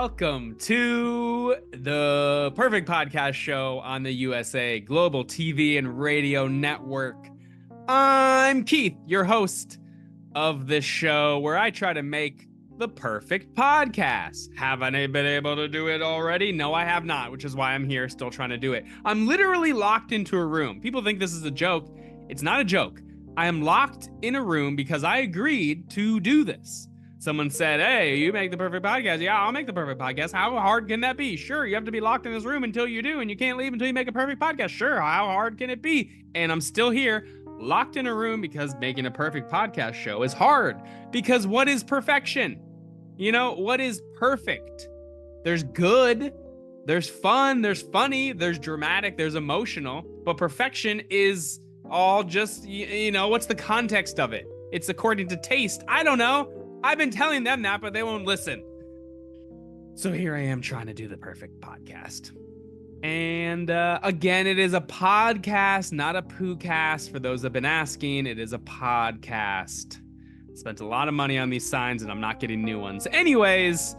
Welcome to the perfect podcast show on the USA Global TV and Radio Network. I'm Keith, your host of this show, where I try to make the perfect podcast. Haven't I been able to do it already? No, I have not, which is why I'm here still trying to do it. I'm literally locked into a room. People think this is a joke. It's not a joke. I am locked in a room because I agreed to do this. Someone said, hey, you make the perfect podcast. Yeah, I'll make the perfect podcast. How hard can that be? Sure, you have to be locked in this room until you do, and you can't leave until you make a perfect podcast. Sure, how hard can it be? And I'm still here, locked in a room, because making a perfect podcast show is hard. Because what is perfection? You know, what is perfect? There's good, there's fun, there's funny, there's dramatic, there's emotional. But perfection is all just, you know, what's the context of it? It's according to taste. I don't know. I've been telling them that, but they won't listen. So here I am trying to do the perfect podcast. And again, it is a podcast, not a poo-cast. For those that have been asking, it is a podcast. Spent a lot of money on these signs, and I'm not getting new ones. Anyways,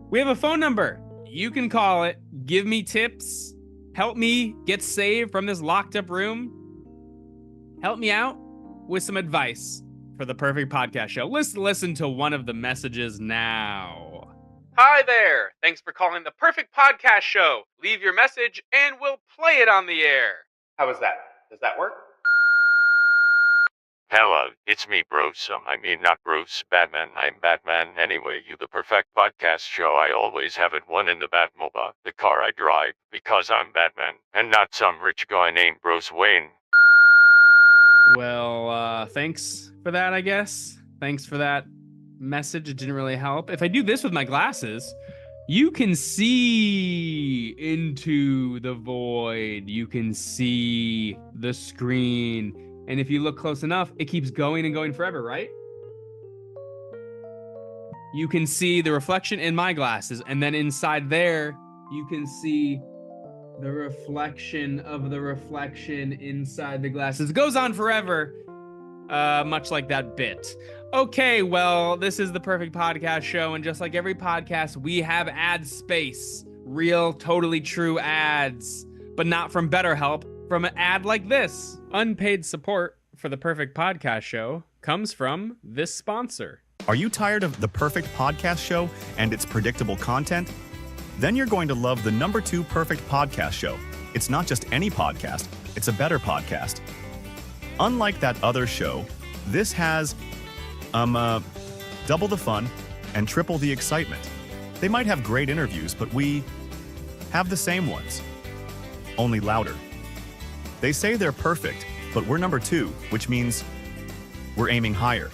we have a phone number. You can call it. Give me tips. Help me get saved from this locked up room. Help me out with some advice for the perfect podcast show. Let's listen to one of the messages now. Hi there. Thanks for calling the perfect podcast show. Leave your message and we'll play it on the air. How is that? Does that work? Hello, it's me, Bruce. Not Bruce, Batman. I'm Batman. Anyway, you the perfect podcast show. I always have it one in the Batmobile, the car I drive, because I'm Batman, and not some rich guy named Bruce Wayne. Well, thanks for that, I guess. Thanks for that message. It didn't really help. If I do this with my glasses, you can see into the void. You can see the screen. And if you look close enough, it keeps going and going forever, right? You can see the reflection in my glasses. And then inside there, you can see the reflection of the reflection inside the glasses. It goes on forever, much like that bit. Okay, well, this is the perfect podcast show, and just like every podcast, we have ad space. Real, totally true ads, but not from BetterHelp, from an ad like this. Unpaid support for the perfect podcast show comes from this sponsor. Are you tired of the perfect podcast show and its predictable content? Then you're going to love the #2 perfect podcast show. It's not just any podcast, it's a better podcast. Unlike that other show, this has, double the fun and triple the excitement. They might have great interviews, but we have the same ones, only louder. They say they're perfect, but we're #2, which means we're aiming higher.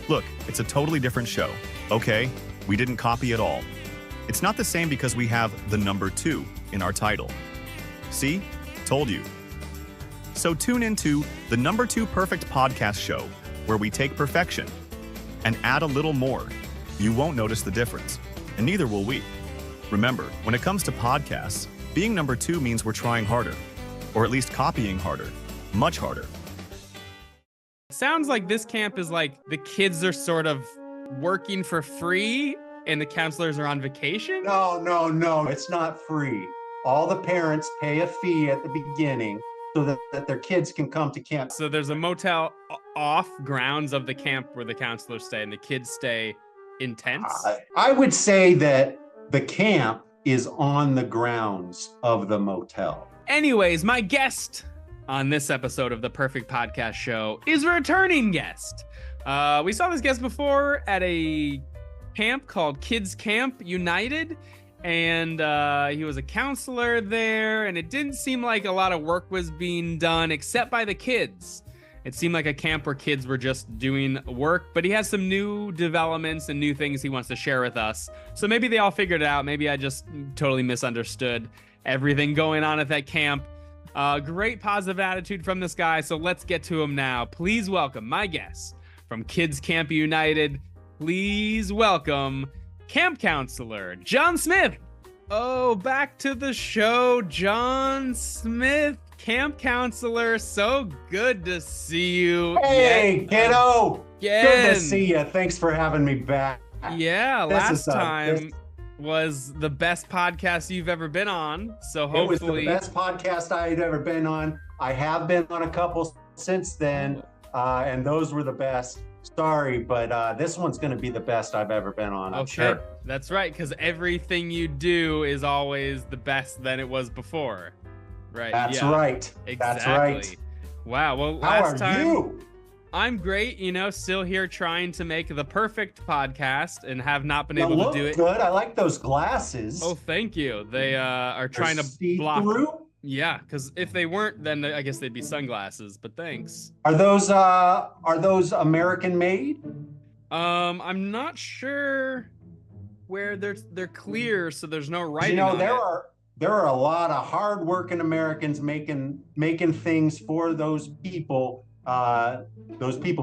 Look, it's a totally different show, okay? We didn't copy at all. It's not the same because we have the #2 in our title. See? Told you. So tune into the #2 perfect podcast show, where we take perfection and add a little more. You won't notice the difference, and neither will we. Remember, when it comes to podcasts, being #2 means we're trying harder, or at least copying harder, much harder. It sounds like this camp is like the kids are sort of working for free and the counselors are on vacation? No, it's not free. All the parents pay a fee at the beginning so that their kids can come to camp. So there's a motel off grounds of the camp where the counselors stay and the kids stay in tents? I would say that the camp is on the grounds of the motel. Anyways, my guest on this episode of the Perfect Podcast Show is a returning guest. We saw this guest before at a camp called Kids Camp United, and he was a counselor there, and it didn't seem like a lot of work was being done except by the kids. It seemed like a camp where kids were just doing work, but he has some new developments and new things he wants to share with us. So maybe they all figured it out. Maybe I just totally misunderstood everything going on at that camp. Great positive attitude from this guy, so let's get to him now. Please welcome my guest from Kids Camp United. Please welcome camp counselor John Smith. Oh, back to the show, John Smith, camp counselor. So good to see you. Hey, kiddo. Good to see you. Thanks for having me back. Yeah, last time was the best podcast you've ever been on. So hopefully, it was the best podcast I had ever been on. I have been on a couple since then, and those were the best. Sorry, but this one's going to be the best I've ever been on. I'm sure. That's right, because everything you do is always the best than it was before. Right. That's right. Exactly. That's right. Wow. Well, How last are time you? I'm great. Still here trying to make the perfect podcast and have not been able to do it. Good. I like those glasses. Oh, thank you. They are trying to block. Yeah, because if they weren't, then I guess they'd be sunglasses. But thanks. Are those American made? I'm not sure where they're clear, so there's no writing. There are a lot of hardworking Americans making things for those people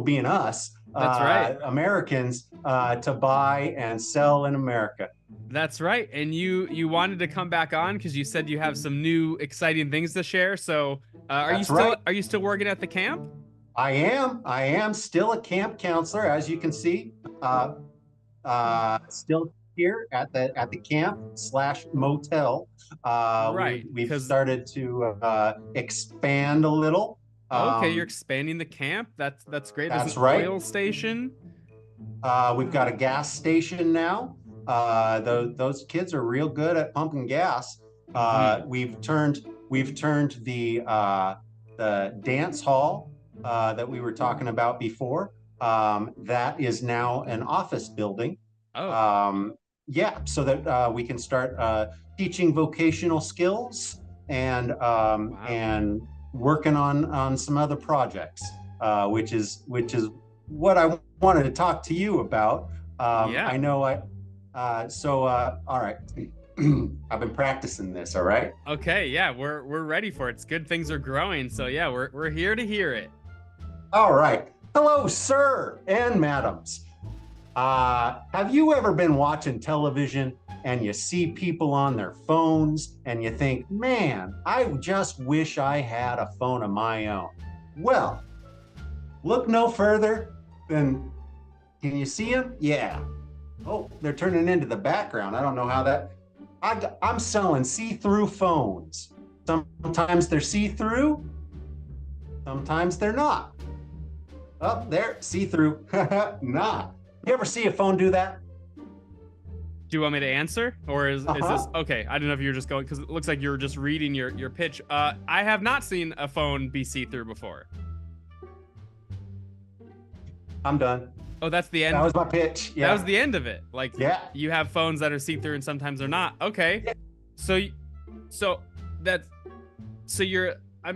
being us. That's right. Americans to buy and sell in America. That's right. And you wanted to come back on because you said you have some new exciting things to share. So are you still working at the camp? I am still a camp counselor, as you can see. Still here at the camp / motel. Right. We've started to expand a little. Okay, you're expanding the camp. That's great. That's There's an right. oil station. We've got a gas station now. Those kids are real good at pumping gas. We've turned the dance hall that we were talking about before. That is now an office building. Oh. So that we can start teaching vocational skills and and working on some other projects, which is what I wanted to talk to you about. I know all right. I've been practicing this, all right? Okay, yeah, we're ready for it. It's good things are growing, so yeah, we're here to hear it. All right. Hello, sir and madams. Have you ever been watching television and you see people on their phones and you think, man, I just wish I had a phone of my own? Well, look no further than, can you see them? Yeah. Oh, they're turning into the background. I don't know how that, I'm selling see-through phones. Sometimes they're see-through, sometimes they're not. Oh, there, see-through, not. You ever see a phone do that? Do you want me to answer, or is this okay? I don't know if you're just going because it looks like you're just reading your pitch. I have not seen a phone be see-through before. I'm done. Oh, that's the end. That was my pitch. Yeah. That was the end of it. Like, yeah, you have phones that are see-through and sometimes they're not. Okay, yeah. So you're.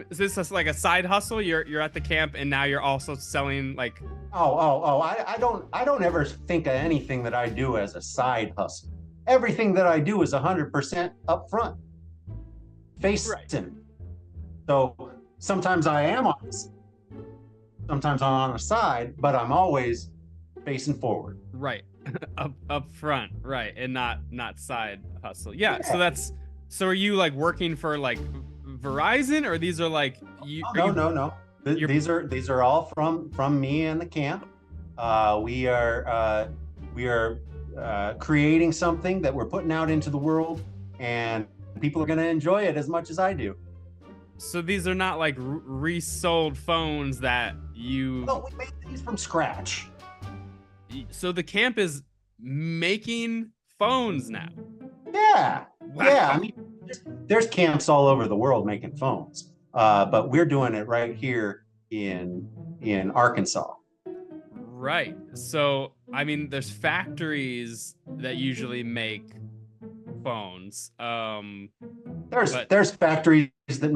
Is this like a side hustle? You're at the camp and now you're also selling like. I don't ever think of anything that I do as a side hustle. Everything that I do is 100% upfront, facing. Right. So sometimes I am on this. Sometimes I'm on the side, but I'm always facing forward. Right, up front, right, and not side hustle. Yeah. So are you like working for like Verizon, or these are like you? No. These are all from me and the camp. We are creating something that we're putting out into the world, and people are going to enjoy it as much as I do. So these are not like resold phones that you. No, we made these from scratch. So the camp is making phones now. Yeah. Wow. Yeah. I mean, there's camps all over the world making phones, but we're doing it right here in Arkansas. Right. So, I mean, there's factories that usually make phones. There's factories that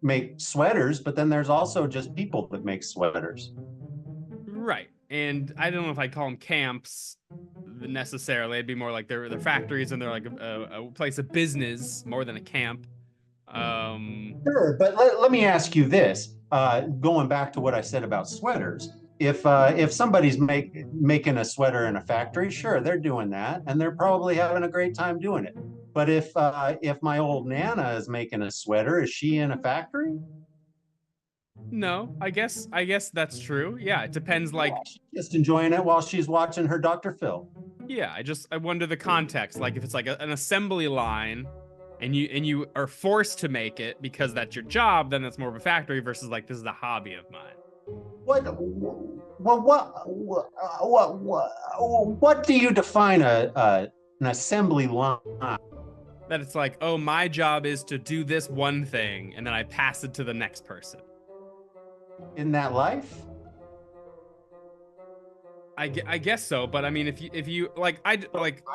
make sweaters, but then there's also just people that make sweaters. Right. And I don't know if I'd call them camps necessarily. It'd be more like they're factories and they're like a place of business more than a camp. Sure, but let me ask you this. Going back to what I said about sweaters, if somebody's making a sweater in a factory, sure, they're doing that, and they're probably having a great time doing it. But if my old Nana is making a sweater, is she in a factory? No, I guess that's true. Yeah, it depends. Like, she's just enjoying it while she's watching her Dr. Phil. Yeah, I wonder the context. Like if it's like an assembly line, and you are forced to make it because that's your job, then that's more of a factory versus like this is a hobby of mine. What do you define an assembly line? That it's like, oh, my job is to do this one thing, and then I pass it to the next person. In that life? I guess so, but I mean, if you like, I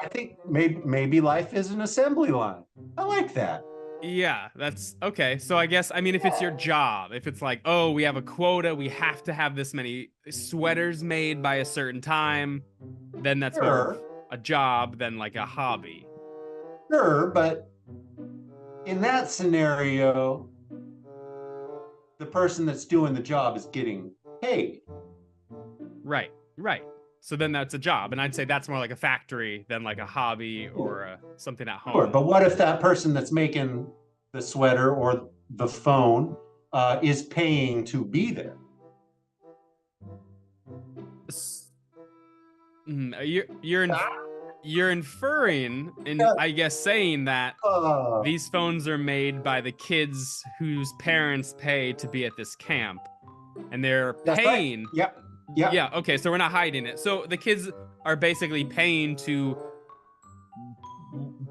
think maybe life is an assembly line. I like that. Yeah, that's okay. So I guess, I mean, if it's your job, if it's like, oh, we have a quota, we have to have this many sweaters made by a certain time, then that's more a job than like a hobby. Sure, but in that scenario, the person that's doing the job is getting paid. Right. So then that's a job, and I'd say that's more like a factory than like a hobby or something at home. Sure, but what if that person that's making the sweater or the phone is paying to be there? You're inferring, and I guess saying that these phones are made by the kids whose parents pay to be at this camp, and they're paying. Right. Yep. Yeah, okay, so we're not hiding it. So the kids are basically paying to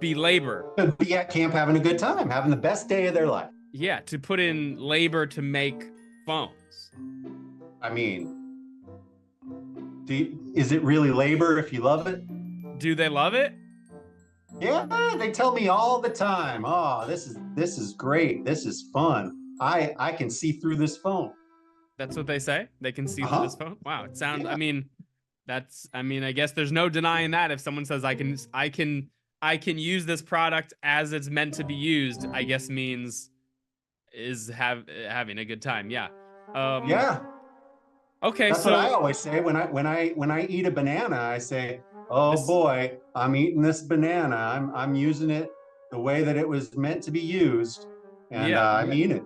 be labor. To be at camp having a good time, having the best day of their life. Yeah, to put in labor to make phones. I mean, is it really labor if you love it? Do they love it? Yeah, they tell me all the time, oh, this is great. This is fun. I can see through this phone. That's what they say? They can see through this phone? Wow, it sounds, I mean, I guess there's no denying that. If someone says I can use this product as it's meant to be used, I guess means having a good time. Yeah. Yeah. Okay, that's what I always say when I eat a banana. I say, "Oh boy, I'm eating this banana. I'm using it the way that it was meant to be used, and I'm eating it."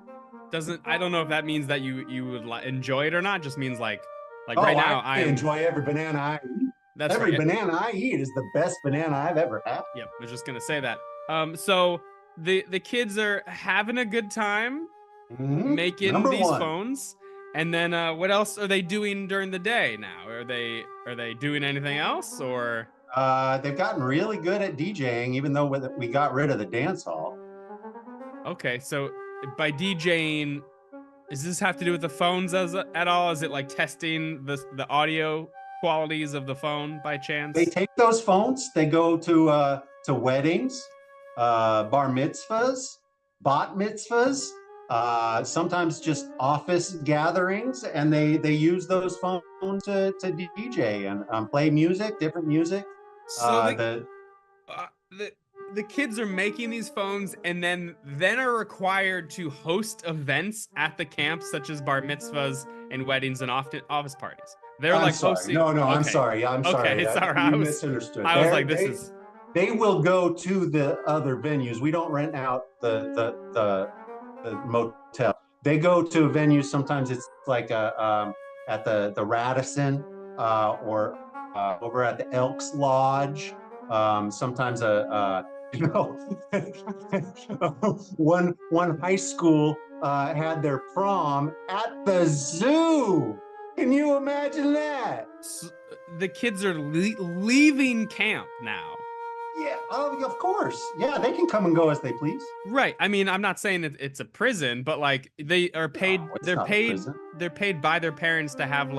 I don't know if that means that you would enjoy it or not. Just means like right now I enjoy every banana I eat. That's every banana I eat is the best banana I've ever had. Yep, I was just gonna say that. So the kids are having a good time making these phones, and then what else are they doing during the day now? Are they doing anything else, or? They've gotten really good at DJing, even though we got rid of the dance hall. Okay, so by DJing, does this have to do with the phones at all? Is it like testing the audio qualities of the phone by chance? They take those phones, they go to weddings, bar mitzvahs, bat mitzvahs, sometimes just office gatherings, and they use those phones to DJ and play music, different music. So the kids are making these phones and then are required to host events at the camp, such as bar mitzvahs and weddings and office parties. They're hosting. No, okay. I'm sorry. Okay, it's all right. You misunderstood. I was like, They will go to the other venues. We don't rent out the motel. They go to venues. Sometimes it's like at the Radisson or over at the Elks Lodge. Sometimes one high school had their prom at the zoo. Can you imagine that? So the kids are leaving camp now. Yeah, of course. Yeah, they can come and go as they please. Right. I mean, I'm not saying it's a prison, but like they are paid. No, they're paid by their parents to have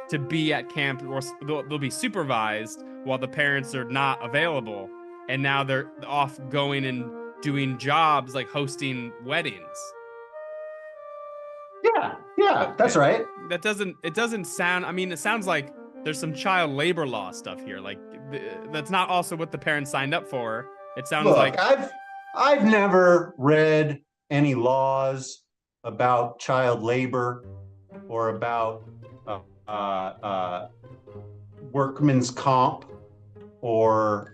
to be at camp, or they'll be supervised while the parents are not available. And now they're off going and doing jobs like hosting weddings. Yeah, that's right. It doesn't sound, I mean, it sounds like there's some child labor law stuff here. That's not also what the parents signed up for. It sounds like I've never read any laws about child labor or about workman's comp or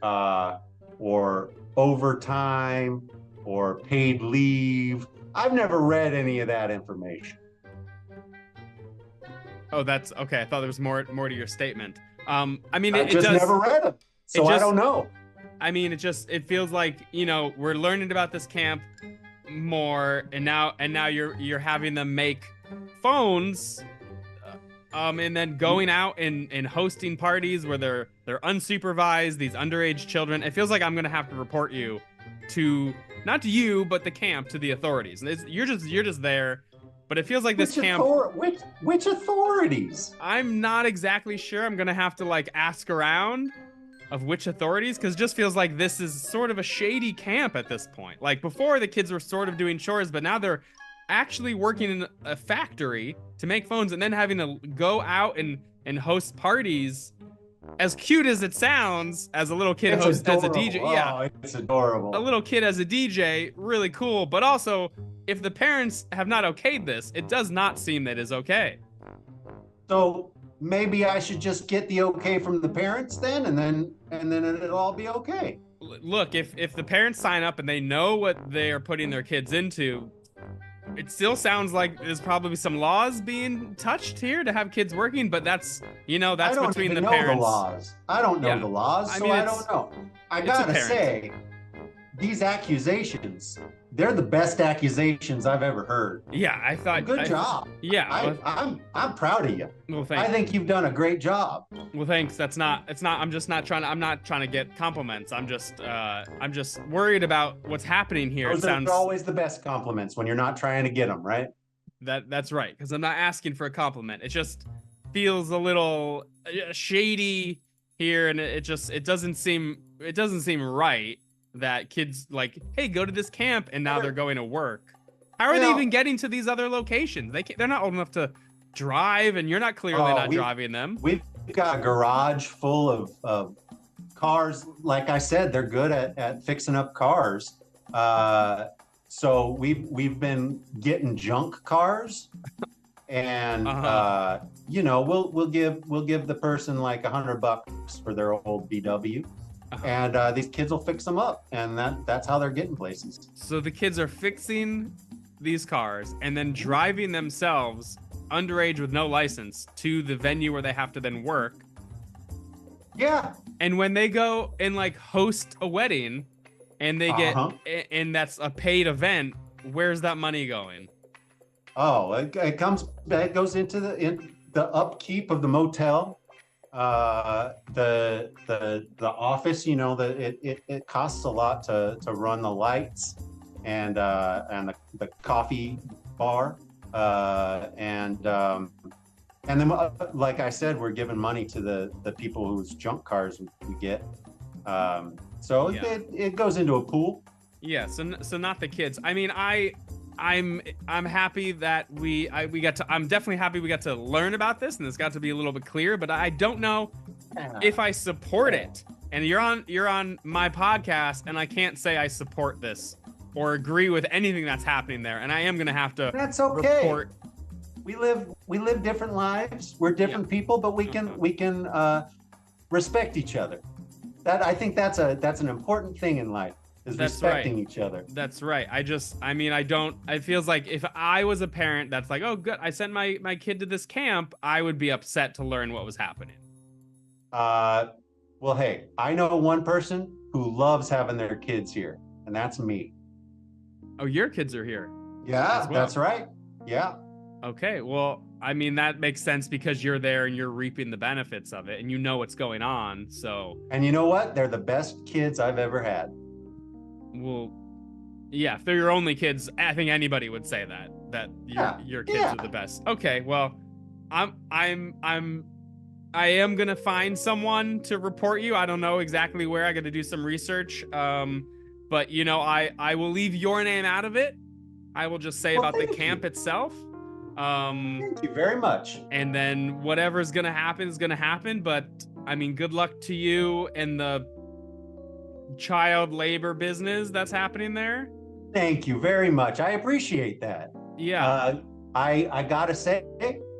overtime or paid leave. I've never read any of that information. Oh, that's okay. I thought there was more to your statement. I mean, I just never read them. So I don't know. I mean, it feels like, you know, we're learning about this camp more, and now you're having them make phones, and then going out and hosting parties where they're unsupervised, these underage children. It feels like I'm gonna have to report you to, not to you, but the camp, to the authorities. And you're just there, but it feels like this camp. Which authorities? I'm not exactly sure. I'm gonna have to like ask around of which authorities, because it just feels like this is sort of a shady camp at this point. Like before, the kids were sort of doing chores, but now they're actually working in a factory to make phones and then having to go out and host parties. As cute as it sounds, as a little kid host as a DJ, yeah, it's adorable. A little kid as a DJ, really cool. But also, if the parents have not okayed this, it does not seem that is okay. So maybe I should just get the okay from the parents then, and then it'll all be okay. Look, if the parents sign up and they know what they are putting their kids into, it still sounds like there's probably some laws being touched here to have kids working, but that's, you know, that's between the parents. I don't know the laws. I don't know the laws, so I don't know. I gotta say, these accusations, they're the best accusations I've ever heard. Yeah, I thought. Good job. Yeah, I'm proud of you. Well, thanks. I think you've done a great job. Well, thanks. It's not. I'm not trying to get compliments. I'm just worried about what's happening here. Those are always the best compliments when you're not trying to get them, right? That's right. Because I'm not asking for a compliment. It just feels a little shady here, and it doesn't seem right that kids like, hey, go to this camp, and now they're going to work. How are they even getting to these other locations? They're not old enough to drive, and you're not driving them. We've got a garage full of cars. Like I said, they're good at fixing up cars. So we've been getting junk cars, and you know, we'll give the person like $100 for their old VW. And these kids will fix them up, and that's how they're getting places. So the kids are fixing these cars and then driving themselves, underage with no license, to the venue where they have to then work. Yeah. And when they go and like host a wedding, and they get, and that's a paid event, where's that money going? Oh, it goes into the upkeep of the motel. The office, you know, it costs a lot to run the lights and the coffee bar, and then like I said, we're giving money to the people whose junk cars we get, so it goes into a pool. Yeah, so not the kids. I mean, I'm happy that I'm definitely happy we got to learn about this, and it's got to be a little bit clear, but I don't know if I support it. And you're on my podcast, and I can't say I support this or agree with anything that's happening there. And I am gonna have to report. We live different lives. We're different people, but we can respect each other. I think that's an important thing in life. Is respecting each other. That's right. It feels like if I was a parent that's like, oh, good, I sent my kid to this camp, I would be upset to learn what was happening. Well, hey, I know one person who loves having their kids here, and that's me. Oh, your kids are here? Yeah, that's right. Yeah. Okay, well, I mean, that makes sense because you're there and you're reaping the benefits of it, and you know what's going on, so. And you know what? They're the best kids I've ever had. Well, yeah, if they're your only kids, I think anybody would say that your kids are the best. Okay, well, I am gonna find someone to report you. I don't know exactly where. I got to do some research. But you know, I will leave your name out of it. I will just say about the camp itself. Thank you very much. And then whatever's gonna happen is gonna happen. But I mean, good luck to you and the child labor business that's happening there. Thank you very much. I appreciate that. Yeah. I gotta say,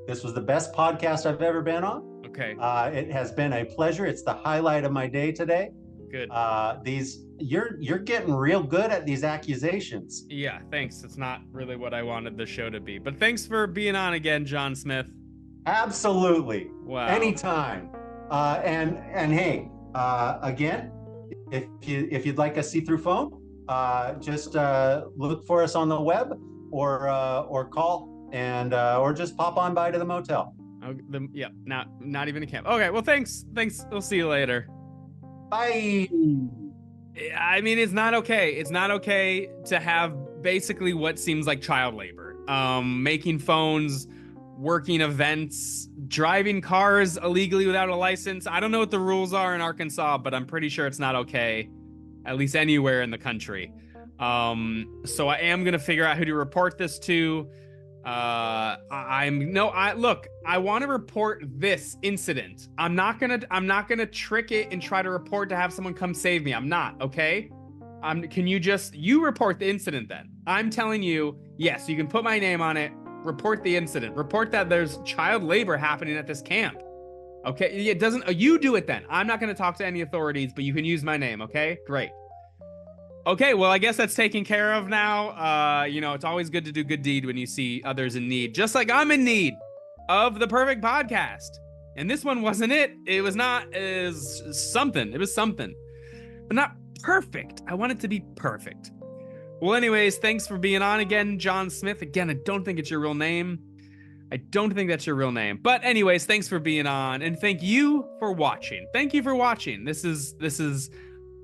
this was the best podcast I've ever been on. Okay. It has been a pleasure. It's the highlight of my day today. Good. You're getting real good at these accusations. Yeah, thanks. It's not really what I wanted the show to be, but thanks for being on again, John Smith. Absolutely. Wow. Anytime. And hey, Again, if you'd like a see-through phone, just look for us on the web or call and or just pop on by to the motel. Yeah, not even a camp. Okay, well, thanks. We'll see you later. Bye. I mean, it's not okay. It's not okay to have basically what seems like child labor. Making phones, working events, driving cars illegally without a license. I don't know what the rules are in Arkansas, but I'm pretty sure it's not okay, at least anywhere in the country. So I am gonna figure out who to report this to. Look, I want to report this incident. I'm not gonna trick it and try to report to have someone come save me. I'm not, okay? Can you report the incident then? I'm telling you, yes, you can put my name on it. Report the incident. Report that there's child labor happening at this camp. Okay, it doesn't, you do it then. I'm not gonna talk to any authorities, but you can use my name, okay? Great. Okay, well, I guess that's taken care of now. It's always good to do good deed when you see others in need, just like I'm in need of the perfect podcast. And this one wasn't it. It was not. It was something. It was something, but not perfect. I want it to be perfect. Well, anyways, thanks for being on again, John Smith. Again, I don't think it's your real name. I don't think that's your real name. But anyways, thanks for being on, and thank you for watching. Thank you for watching. This is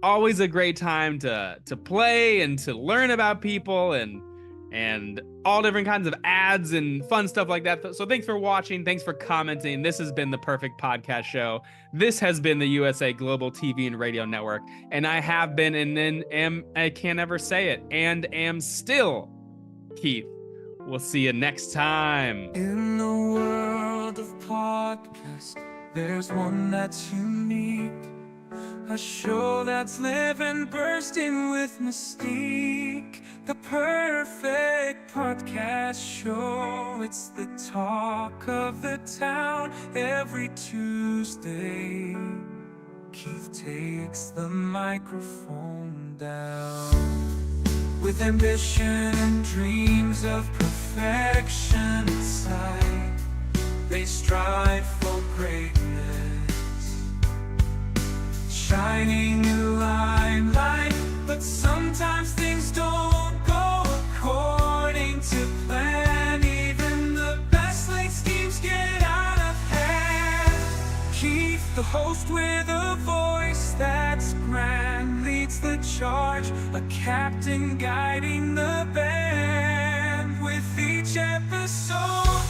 always a great time to play and to learn about people and all different kinds of ads and fun stuff like that. So thanks for watching. Thanks for commenting. This has been the Perfect Podcast Show. This has been the USA Global TV and Radio Network. And I have been I can't ever say it, and am still Keith. We'll see you next time. In the world of podcasts, there's one that's unique. A show that's living, bursting with mystique. The Perfect Podcast Show. It's the talk of the town every Tuesday. Keith takes the microphone down. With ambition and dreams of perfection inside, they strive for greatness. Shining new limelight, but sometimes things don't go according to plan. Even the best laid schemes get out of hand. Keith, the host with a voice that's grand, leads the charge, a captain guiding the band. With each episode